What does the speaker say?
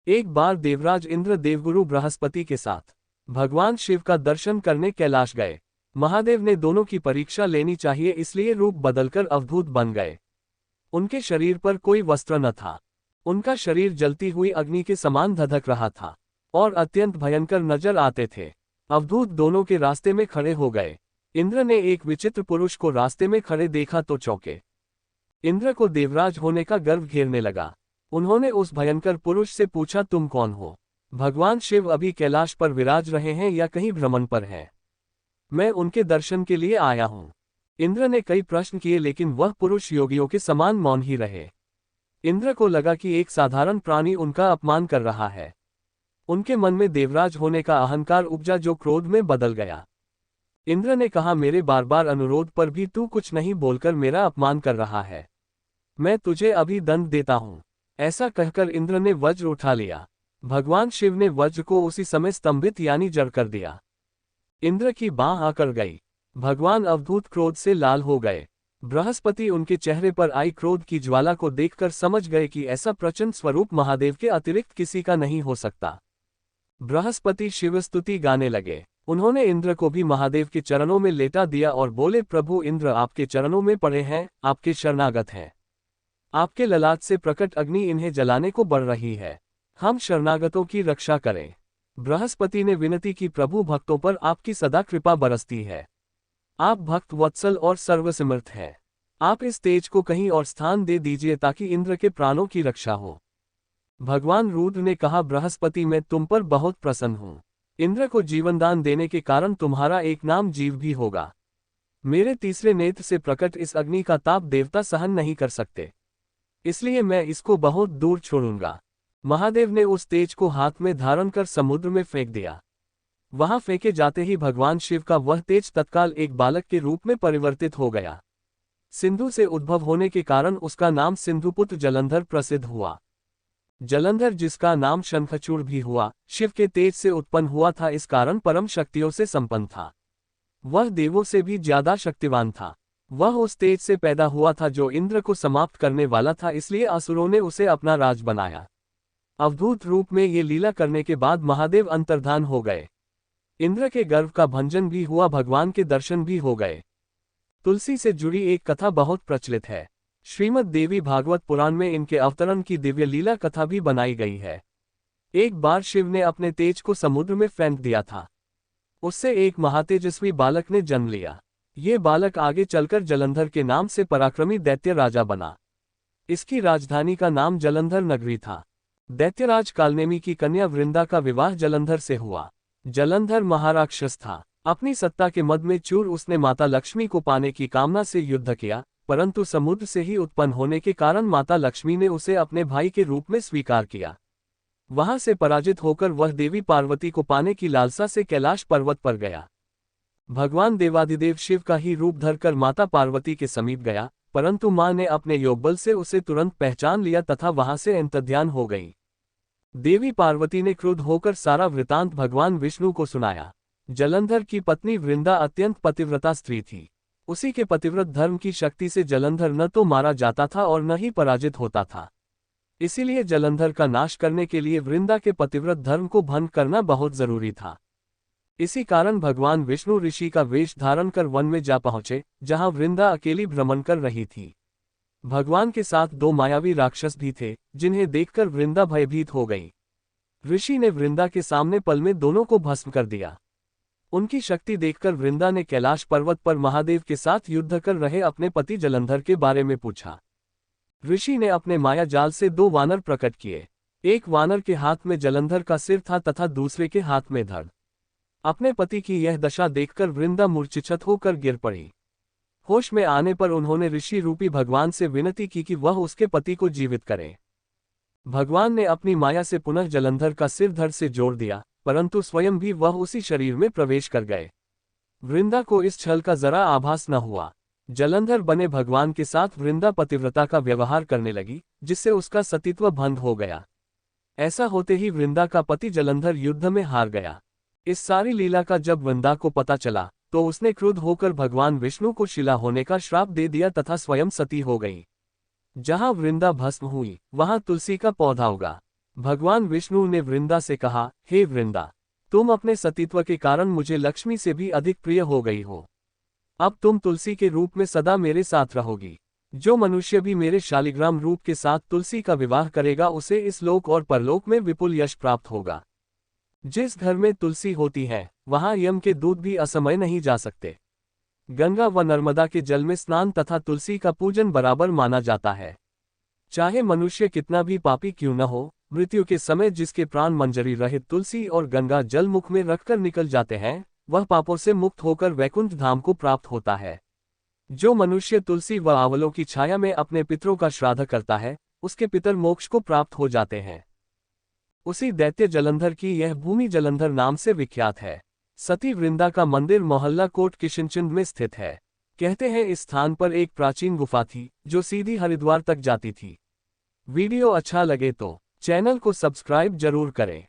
एक बार देवराज इंद्र देवगुरु बृहस्पति के साथ भगवान शिव का दर्शन करने कैलाश गए। महादेव ने दोनों की परीक्षा लेनी चाहिए, इसलिए रूप बदलकर अवधूत बन गए। उनके शरीर पर कोई वस्त्र न था। उनका शरीर जलती हुई अग्नि के समान धधक रहा था और अत्यंत भयंकर नजर आते थे। अवधूत दोनों के रास्ते में खड़े हो गए। इंद्र ने एक विचित्र पुरुष को रास्ते में खड़े देखा तो चौंके। इंद्र को देवराज होने का गर्व घेरने लगा। उन्होंने उस भयंकर पुरुष से पूछा, तुम कौन हो? भगवान शिव अभी कैलाश पर विराज रहे हैं या कहीं भ्रमण पर हैं? मैं उनके दर्शन के लिए आया हूं। इंद्र ने कई प्रश्न किए, लेकिन वह पुरुष योगियों के समान मौन ही रहे। इंद्र को लगा कि एक साधारण प्राणी उनका अपमान कर रहा है। उनके मन में देवराज होने का अहंकार उपजा, जो क्रोध में बदल गया। इंद्र ने कहा, मेरे बार बार अनुरोध पर भी तू कुछ नहीं बोलकर मेरा अपमान कर रहा है। मैं तुझे अभी दंड देता हूं। ऐसा कहकर इंद्र ने वज्र उठा लिया। भगवान शिव ने वज्र को उसी समय स्तंभित यानी जड़ कर दिया। इंद्र की बांह आकर गई। भगवान अवधूत क्रोध से लाल हो गए। बृहस्पति उनके चेहरे पर आई क्रोध की ज्वाला को देखकर समझ गए कि ऐसा प्रचंड स्वरूप महादेव के अतिरिक्त किसी का नहीं हो सकता। बृहस्पति शिवस्तुति गाने लगे। उन्होंने इंद्र को भी महादेव के चरणों में लेटा दिया और बोले, प्रभु इंद्र आपके चरणों में पड़े हैं, आपके शरणागत हैं। आपके ललाट से प्रकट अग्नि इन्हें जलाने को बढ़ रही है। हम शरणागतों की रक्षा करें। बृहस्पति ने विनती की, प्रभु भक्तों पर आपकी सदा कृपा बरसती है। आप भक्त वत्सल और सर्वसमर्थ हैं। आप इस तेज को कहीं और स्थान दे दीजिए ताकि इंद्र के प्राणों की रक्षा हो। भगवान रुद्र ने कहा, बृहस्पति मैं तुम पर बहुत प्रसन्न हूं। इंद्र को जीवनदान देने के कारण तुम्हारा एक नाम जीव भी होगा। मेरे तीसरे नेत्र से प्रकट इस अग्नि का ताप देवता सहन नहीं कर सकते, इसलिए मैं इसको बहुत दूर छोड़ूंगा। महादेव ने उस तेज को हाथ में धारण कर समुद्र में फेंक दिया। वहां फेंके जाते ही भगवान शिव का वह तेज तत्काल एक बालक के रूप में परिवर्तित हो गया। सिंधु से उद्भव होने के कारण उसका नाम सिंधुपुत्र जलंधर प्रसिद्ध हुआ। जलंधर, जिसका नाम शंखचूड़ भी हुआ, शिव के तेज से उत्पन्न हुआ था, इस कारण परम शक्तियों से संपन्न था। वह देवों से भी ज्यादा शक्तिवान था। वह उस तेज से पैदा हुआ था जो इंद्र को समाप्त करने वाला था, इसलिए असुरों ने उसे अपना राज बनाया। अवधूत रूप में ये लीला करने के बाद महादेव अंतर्धान हो गए। इंद्र के गर्व का भंजन भी हुआ, भगवान के दर्शन भी हो गए। तुलसी से जुड़ी एक कथा बहुत प्रचलित है। श्रीमद् देवी भागवत पुराण में इनके अवतरण की दिव्य लीला कथा भी बनाई गई है। एक बार शिव ने अपने तेज को समुद्र में फेंक दिया था। उससे एक महातेजस्वी बालक ने जन्म लिया। ये बालक आगे चलकर जलंधर के नाम से पराक्रमी दैत्य राजा बना। इसकी राजधानी का नाम जलंधर नगरी था। दैत्यराज कालनेमी की कन्या वृंदा का विवाह जलंधर से हुआ। जलंधर महाराक्षस था। अपनी सत्ता के मद में चूर उसने माता लक्ष्मी को पाने की कामना से युद्ध किया, परंतु समुद्र से ही उत्पन्न होने के कारण माता लक्ष्मी ने उसे अपने भाई के रूप में स्वीकार किया। वहां से पराजित होकर वह देवी पार्वती को पाने की लालसा से कैलाश पर्वत पर गया। भगवान देवाधिदेव शिव का ही रूप धरकर माता पार्वती के समीप गया, परंतु मां ने अपने योगबल से उसे तुरंत पहचान लिया तथा वहां से अंतर्ध्यान हो गई। देवी पार्वती ने क्रुद्ध होकर सारा वृतांत भगवान विष्णु को सुनाया। जलंधर की पत्नी वृंदा अत्यंत पतिव्रता स्त्री थी। उसी के पतिव्रत धर्म की शक्ति से जलंधर न तो मारा जाता था और न ही पराजित होता था। इसीलिए जलंधर का नाश करने के लिए वृंदा के पतिव्रत धर्म को भंग करना बहुत जरूरी था। इसी कारण भगवान विष्णु ऋषि का वेश धारण कर वन में जा पहुंचे, जहां वृंदा अकेली भ्रमण कर रही थी। भगवान के साथ दो मायावी राक्षस भी थे, जिन्हें देखकर वृंदा भयभीत हो गई। ऋषि ने वृंदा के सामने पल में दोनों को भस्म कर दिया। उनकी शक्ति देखकर वृंदा ने कैलाश पर्वत पर महादेव के साथ युद्ध कर रहे अपने पति जलंधर के बारे में पूछा। ऋषि ने अपने माया जाल से दो वानर प्रकट किए। एक वानर के हाथ में जलंधर का सिर था तथा दूसरे के हाथ में धड़। अपने पति की यह दशा देखकर वृंदा मूर्छित होकर गिर पड़ी। होश में आने पर उन्होंने ऋषि रूपी भगवान से विनती की कि वह उसके पति को जीवित करे। भगवान ने अपनी माया से पुनः जलंधर का सिर धड़ से जोड़ दिया, परंतु स्वयं भी वह उसी शरीर में प्रवेश कर गए। वृंदा को इस छल का जरा आभास न हुआ। जलंधर बने भगवान के साथ वृंदा पतिव्रता का व्यवहार करने लगी, जिससे उसका सतीत्व भंग हो गया। ऐसा होते ही वृंदा का पति जलंधर युद्ध में हार गया। इस सारी लीला का जब वृंदा को पता चला तो उसने क्रुद्ध होकर भगवान विष्णु को शिला होने का श्राप दे दिया तथा स्वयं सती हो गई। जहां वृंदा भस्म हुई, वहां तुलसी का पौधा उगा। भगवान विष्णु ने वृंदा से कहा, हे वृंदा, तुम अपने सतीत्व के कारण मुझे लक्ष्मी से भी अधिक प्रिय हो गई हो। अब तुम तुलसी के रूप में सदा मेरे साथ रहोगी। जो मनुष्य भी मेरे शालिग्राम रूप के साथ तुलसी का विवाह करेगा उसे इस लोक और परलोक में विपुल यश प्राप्त होगा। जिस घर में तुलसी होती है वहां यम के दूत भी असमय नहीं जा सकते। गंगा व नर्मदा के जल में स्नान तथा तुलसी का पूजन बराबर माना जाता है। चाहे मनुष्य कितना भी पापी क्यों न हो, मृत्यु के समय जिसके प्राण मंजरी रहित तुलसी और गंगा जल मुख में रखकर निकल जाते हैं, वह पापों से मुक्त होकर वैकुंठ धाम को प्राप्त होता है। जो मनुष्य तुलसी व आंवलों की छाया में अपने पितरों का श्राद्ध करता है, उसके पितर मोक्ष को प्राप्त हो जाते हैं। उसी दैत्य जलंधर की यह भूमि जलंधर नाम से विख्यात है। सती वृंदा का मंदिर मोहल्ला कोट किशनचंद में स्थित है। कहते हैं इस स्थान पर एक प्राचीन गुफा थी जो सीधी हरिद्वार तक जाती थी। वीडियो अच्छा लगे तो चैनल को सब्सक्राइब जरूर करें।